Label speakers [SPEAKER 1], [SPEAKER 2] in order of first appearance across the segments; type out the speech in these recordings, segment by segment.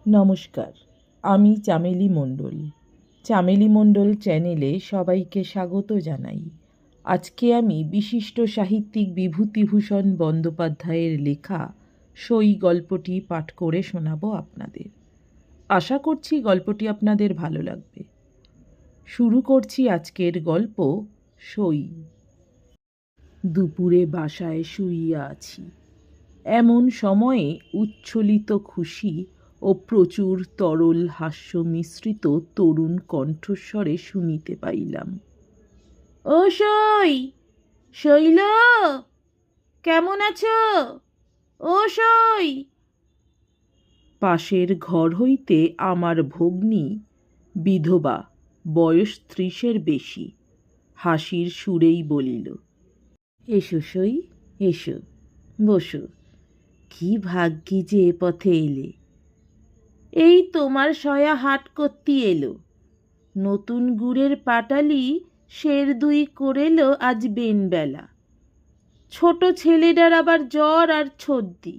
[SPEAKER 1] নমস্কার, আমি চামেলি মণ্ডল। চামেলি মণ্ডল চ্যানেলে সবাইকে স্বাগত জানাই। আজকে আমি বিশিষ্ট সাহিত্যিক বিভূতিভূষণ বন্দ্যোপাধ্যায়ের লেখা সই গল্পটি পাঠ করে শোনাব আপনাদের। আশা করছি গল্পটি আপনাদের ভালো লাগবে। শুরু করছি আজকের গল্প সই। দুপুরে বাসায় শুইয়া আছি। এমন সময়ে উচ্ছ্বলিত খুশি ও প্রচুর তরল হাস্য মিশ্রিত তরুণ কণ্ঠস্বরে শুনিতে পাইলাম। ও সই, শৈল, কেমন আছো? ও সই। পাশের ঘর হইতে আমার ভগ্নী, বিধবা, বয়স 30-এর বেশি, হাসির সুরেই বলিল, এসো সই, এসো, বসো। কি ভাগ্যি যে এ পথে এলে। এই তোমার সয়া হাট করতে এলো। নতুন গুড়ের পাটালি সের দুই করেলো আজ বেনবেলা। ছোট ছেলেটার আবার জ্বর আর সর্দি,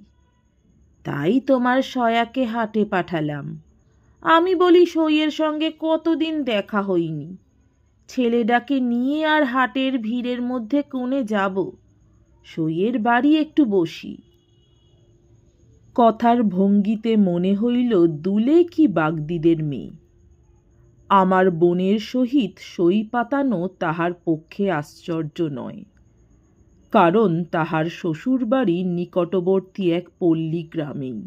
[SPEAKER 1] তাই তোমার সয়াকে হাটে পাঠালাম। আমি বলি সইয়ের সঙ্গে কতদিন দেখা হয়নি, ছেলেটাকে নিয়ে আর হাটের ভিড়ের মধ্যে কোণে যাব, সইয়ের বাড়ি একটু বসি। কথার ভঙ্গিতে মনে হইল দুলে কি বাগদিদের মেয়ে। আমার বোনের সহিত সই পাতানো তাহার পক্ষে আশ্চর্য নয়, কারণ তাহার শ্বশুরবাড়ি নিকটবর্তী এক পল্লী গ্রামেই।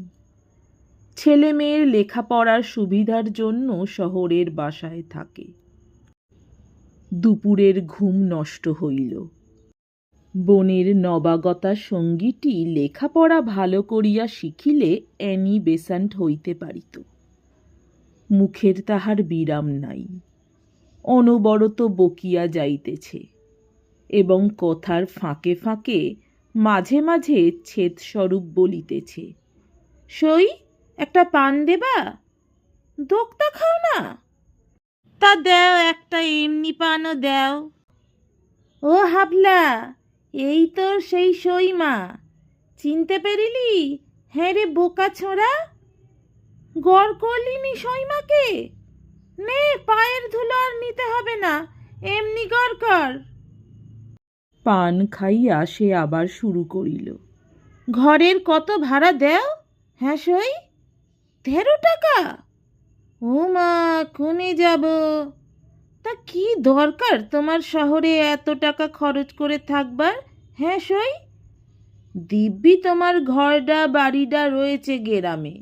[SPEAKER 1] ছেলে মেয়ের লেখাপড়ার সুবিধার জন্য শহরের বাসায় থাকে। দুপুরের ঘুম নষ্ট হইল। বোনের নবাগতা সঙ্গীটি লেখাপড়া ভালো করিয়া শিখিলে অ্যানি বেসান্ট হইতে পারিত। মুখের তাহার বিরাম নাই, অনবরত বকিয়া যাইতেছে এবং কথার ফাঁকে ফাঁকে মাঝে মাঝে ছেদস্বরূপ বলিতেছে, সই, একটা পান দেবা? দোক্তা খাও না? তা দেও, একটা এমনি পানও দেও। ও হাবলা, এই তোর সেই সই মা, চিনতে পেরিলি? হ্যাঁ রে বোকা ছোঁড়া, গড় করলিনি সইমাকে? নে, পায়ের ধুলো আর নিতে হবে না, এমনি গড় কর। পান খাইয়া সে আবার শুরু করিল, ঘরের কত ভাড়া দেও? হ্যাঁ সই, 13 টাকা। ও মা, কোনে যাব? তা কি দরকার তোমার শহরে এত টাকা খরচ করে থাকবার? হ্যাঁ সই, দিব্যি তোমার ঘরডা বাড়িডা রয়েছে গেরামে,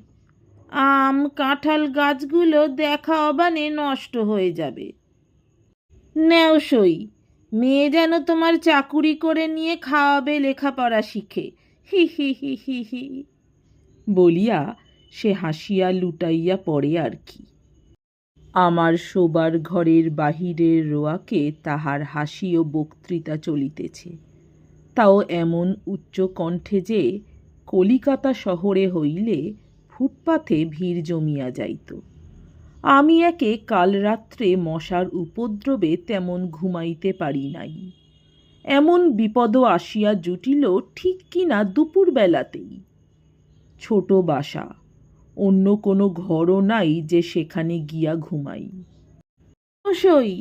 [SPEAKER 1] আম কাঁঠাল গাছগুলো দেখা অবানে নষ্ট হয়ে যাবে। নেও সই, মেয়ে যেন তোমার চাকুরি করে নিয়ে খাওয়াবে লেখাপড়া শিখে, হি হি হি হি হি বলিয়া সে হাসিয়া লুটাইয়া পড়ে আর কি। আমার শোবার ঘরের বাহিরের রোয়াকে তাহার হাসি ও বক্তৃতা চলিতেছে, তাও এমন উচ্চ কণ্ঠে যে কলিকাতা শহরে হইলে ফুটপাথে ভিড় জমিয়া যাইত। আমি একে কাল রাত্রে মশার উপদ্রবে তেমন ঘুমাইতে পারি নাই। এমন বিপদও আসিয়া জুটিল ঠিক কিনা দুপুরবেলাতেই। ছোট বাসা, অন্য কোনো ঘরও নাই যে সেখানে গিয়া ঘুমাই। অবশ্যই,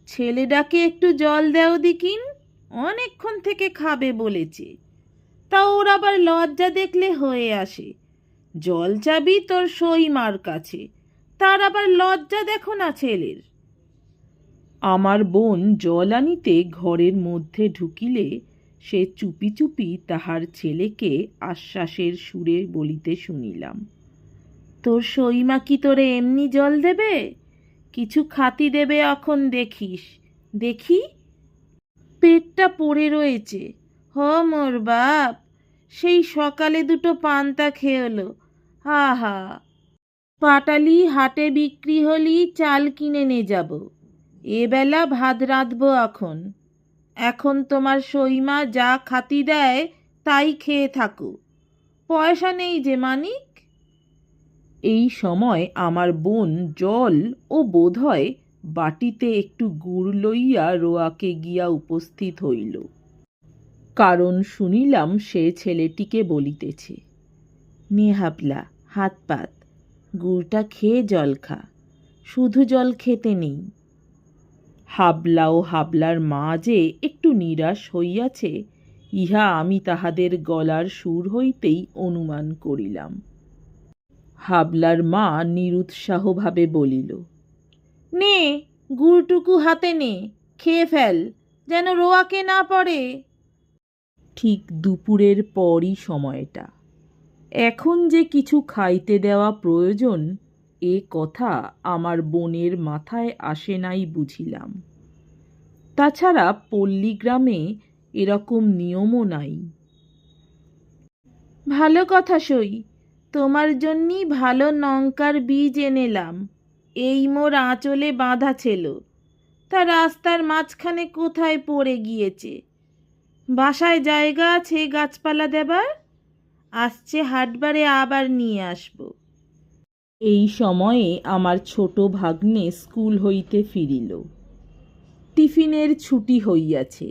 [SPEAKER 1] ছেলেটাকে একটু জল দেও দিকিন, অনেকক্ষণ থেকে খাবে বলেছে। তা ওর আবার লজ্জা দেখলে হয়ে আসে। জল চাবি তোর সই মার কাছে, তার আবার লজ্জা দেখো না ছেলের। আমার বোন জল আনিতে ঘরের মধ্যে ঢুকিলে সে চুপি চুপি তাহার ছেলেকে আশ্বাসের সুরে বলিতে শুনিলাম, তোর সইমা কি তোরে এমনি জল দেবে? কিছু খাতি দেবে এখন, দেখিস। দেখি, পেটটা পড়ে রয়েছে। হ মোর বাপ, সেই সকালে দুটো পান্তা খেয়েলো। হা হা, পাটালি হাটে বিক্রি হলি চাল কিনে নে যাব, এবেলা ভাত রাঁধবো এখন। এখন তোমার সইমা যা খাতি দেয় তাই খেয়ে থাকো, পয়সা নেই যে মানিক। এই সময় আমার বোন জল ও বোধহয় বাটিতে একটু গুড় লইয়া রোয়াকে গিয়া উপস্থিত হইল, কারণ শুনিলাম সে ছেলেটিকে বলিতেছে, নে হাবলা, হাত পাত, গুড়টা খেয়ে জল খা, শুধু জল খেতে নেই। হাবলা ও হাবলার মা যে একটু নিরাশ হইয়াছে, ইহা আমি তাহাদের গলার সুর হইতেই অনুমান করিলাম। হাবলার মা নিরুৎসাহভাবে বলিল, নে গুড়টুকু হাতে নে, খেয়ে ফেল, যেন রোয়াকে না পড়ে। ঠিক দুপুরের পরই সময়টা। এখন যে কিছু খাইতে দেওয়া প্রয়োজন, এ কথা আমার বোনের মাথায় আসে নাই বুঝিলাম। তাছাড়া পল্লীগ্রামে এরকম নিয়মও নাই। ভালো কথা সই, তোমার জন্যই ভালো লঙ্কার বীজ এনেলাম। এই মোর আঁচলে বাঁধা ছিল, তা রাস্তার মাঝখানে কোথায় পড়ে গিয়েছে। বাসায় জায়গা আছে গাছপালা দেবার? আসছে হাটবারে আবার নিয়ে আসব। এই সময়ে আমার ছোট ভাগ্নে স্কুল হইতে ফিরিল। টিফিনের ছুটি হইয়াছে।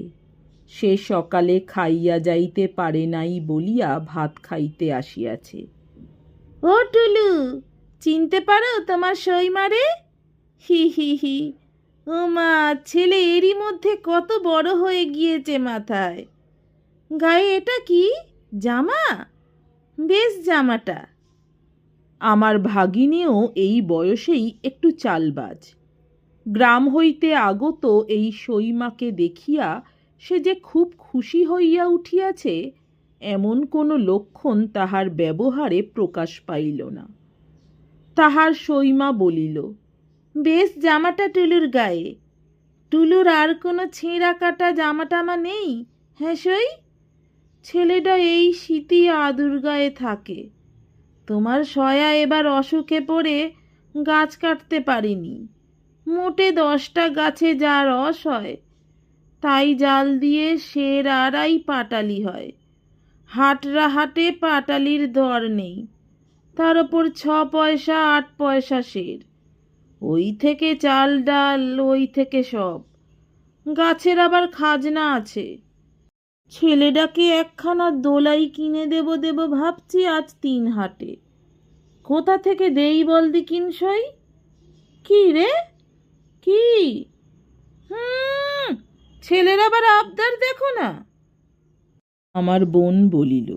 [SPEAKER 1] সে সকালে খাইয়া যাইতে পারে নাই বলিয়া ভাত খাইতে আসিয়াছে। ও টুলু, চিনতে পারো তোমার সইমারে? হি হি হি। ও মা, ছেলে এরই মধ্যে কত বড় হয়ে গিয়েছে মাথায়। গায়ে এটা কি জামা? বেশ জামাটা। আমার ভাগিনীও এই বয়সেই একটু চালবাজ। গ্রাম হইতে আগত এই সইমাকে দেখিয়া সে যে খুব খুশি হইয়া উঠিয়াছে, এমন কোনো লক্ষণ তাহার ব্যবহারে প্রকাশ পাইল না। তাহার সইমা বলিল, বেশ জামাটা টুলুর গায়ে। টুলুর আর কোনো ছেঁড়া কাটা জামাটামা নেই? হ্যাঁ সই, ছেলেটা এই শীতই আদুর গায়ে থাকে। তোমার সয়া এবার অসুখে পড়ে গাছ কাটতে পারিনি। মোটে 10টা গাছে যা রস হয়, তাই জাল দিয়ে সের আড়াই পাটালি হয়। হাটরা হাটে পাটালির দর নেই, তার ওপর 6 পয়সা 8 পয়সা সের। ওই থেকে চাল ডাল, ওই থেকে সব। গাছের আবার খাজনা আছে। ছেলেটাকে একখানা দোলাই কিনে দেব ভাবছি আজ 3 হাটে। কোথা থেকে দেই বল দিকিন সই? কি রে, কি? ছেলের আবার আবদার দেখো না। আমার বোন বলিল,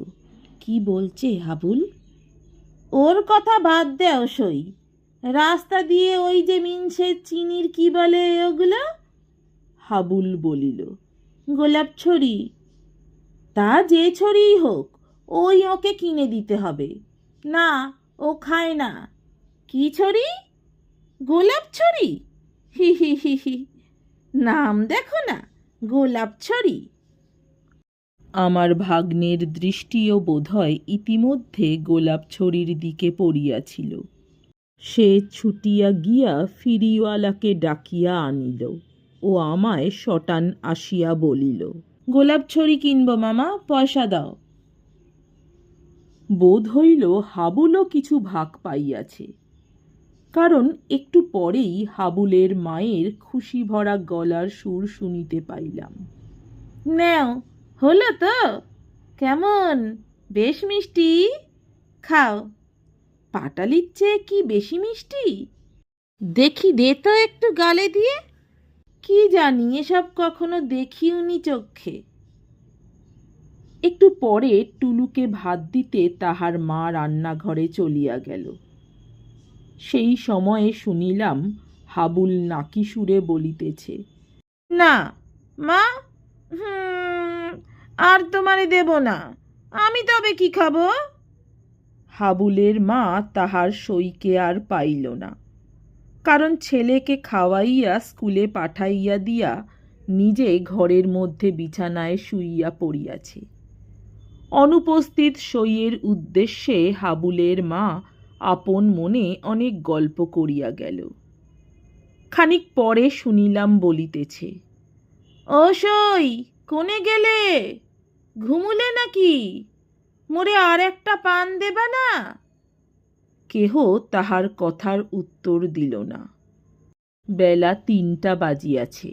[SPEAKER 1] কি বলছে হাবুল? ওর কথা বাদ দেও সই। রাস্তা দিয়ে ওই যে মিনসে চিনির কি বলে ওগুলো? হাবুল বলিল, গোলাপ ছড়ি। তা যে ছড়িই হোক, ওই ওকে কিনে দিতে হবে। না, ও খায় না। কি ছড়ি? গোলাপ ছড়ি। হি হি হি হি। নাম দেখো না, গোলাপ ছড়ি। আমার ভাগ্নের দৃষ্টিও বোধহয় ইতিমধ্যে গোলাপ ছড়ির দিকে পড়িয়াছিল। সে ছুটিয়া গিয়া ফিরিওয়ালাকে ডাকিয়া আনিল ও আমায় শটান আসিয়া বলিল, গোলাপ ছড়ি কিনব মামা, পয়সা দাও। বোধ হইল হাবুলও কিছু ভাগ পাইয়াছে, কারণ একটু পরেই হাবুলের মায়ের খুশি ভরা গলার সুর শুনিতে পাইলাম। নেও, হলো তো? কেমন, বেশ মিষ্টি? খাও। পাটালির চেয়ে কি বেশি মিষ্টি? দেখি দে তো একটু গালে দিয়ে। কি জানি, এসব কখনো দেখিওনি চক্ষে। একটু পরে টুলুকে ভাত দিতে তাহার মা রান্নাঘরে চলিয়া গেল। সেই সময়ে শুনিলাম হাবুল নাকি সুরে বলিতেছে, না মা, আর তোমারে দেব না, আমি তবে কি খাবো? হাবুলের মা তাহার সইকে আর পাইল না, কারণ ছেলেকে খাওয়াইয়া স্কুলে পাঠাইয়া দিয়া নিজে ঘরের মধ্যে বিছানায় শুইয়া পড়িয়াছে। অনুপস্থিত সইয়ের উদ্দেশ্যে হাবুলের মা আপন মনে অনেক গল্প করিয়া গেল। খানিক পরে শুনিলাম বলিতেছে, ও সই, কোনে গেলে? ঘুমুলে নাকি? মোরে আর একটা পান দেবা না? কেহ তাহার কথার উত্তর দিল না। বেলা 3টা বাজিয়াছে।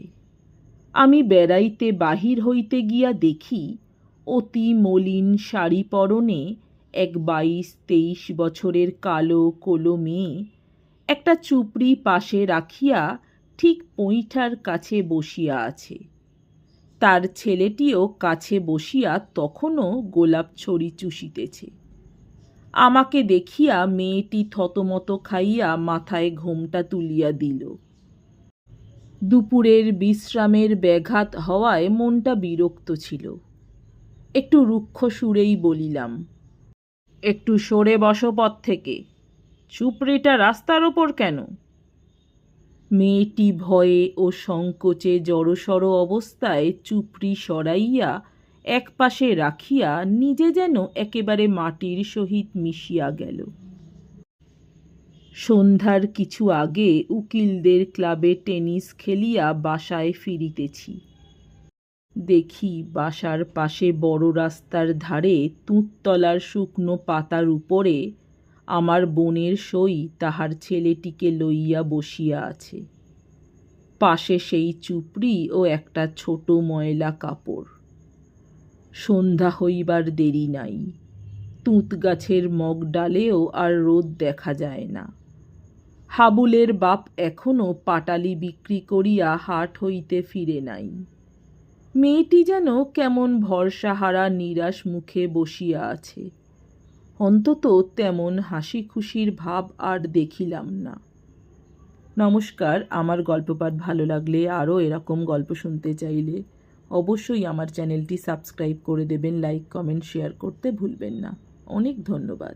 [SPEAKER 1] আমি বেড়াইতে বাহির হইতে গিয়া দেখি অতি মলিন শাড়ি পরনে এক 22-23 বছরের কালো কোলো মেয়ে একটা চুপড়ি পাশে রাখিয়া ঠিক পইঠার কাছে বসিয়া আছে। তার ছেলেটিও কাছে বসিয়া তখনও গোলাপ ছড়ি চুষিতেছে। আমাকে দেখিয়া মেয়েটি থতমত খাইয়া মাথায় ঘোমটা তুলিয়া দিল। দুপুরের বিশ্রামের ব্যাঘাত হওয়ায় মনটা বিরক্ত ছিল। একটু রুক্ষ সুরেই বলিলাম, একটু সরে বসো পথ থেকে, চুপড়িটা রাস্তার ওপর কেন? মেয়েটি ভয়ে ও সংকোচে জড়সড় অবস্থায় চুপড়ি সরাইয়া একপাশে রাখিয়া নিজে যেন একেবারে মাটির সহিত মিশিয়া গেল। সন্ধ্যার কিছু আগে উকিলদের ক্লাবে টেনিস খেলিয়া বাসায় ফিরিতেছি। দেখি বাসার পাশে বড় রাস্তার ধারে তুঁততলার শুকনো পাতার উপরে আমার বোনের সই তাহার ছেলেটিকে লইয়া বসিয়া আছে। পাশে সেই চুপড়ি ও একটা ছোট ময়লা কাপড়। সন্ধ্যা হইবার দেরি নাই। তুঁত গাছের মগডালেও আর রোদ দেখা যায় না। হাবুলের বাপ এখনো পাটালি বিক্রি করিয়া হাট হইতে ফিরে নাই। মেয়েটি যেন কেমন ভরসাহারা নিরাশ মুখে বসিয়া আছে। অন্তত তেমন হাসি খুশির ভাব আর দেখিলাম না। নমস্কার, আমার গল্পপাঠ ভালো লাগলে আরও এরকম গল্প শুনতে চাইলে অবশ্যই আমার চ্যানেলটি সাবস্ক্রাইব করে দেবেন, লাইক কমেন্ট শেয়ার করতে ভুলবেন না। অনেক ধন্যবাদ।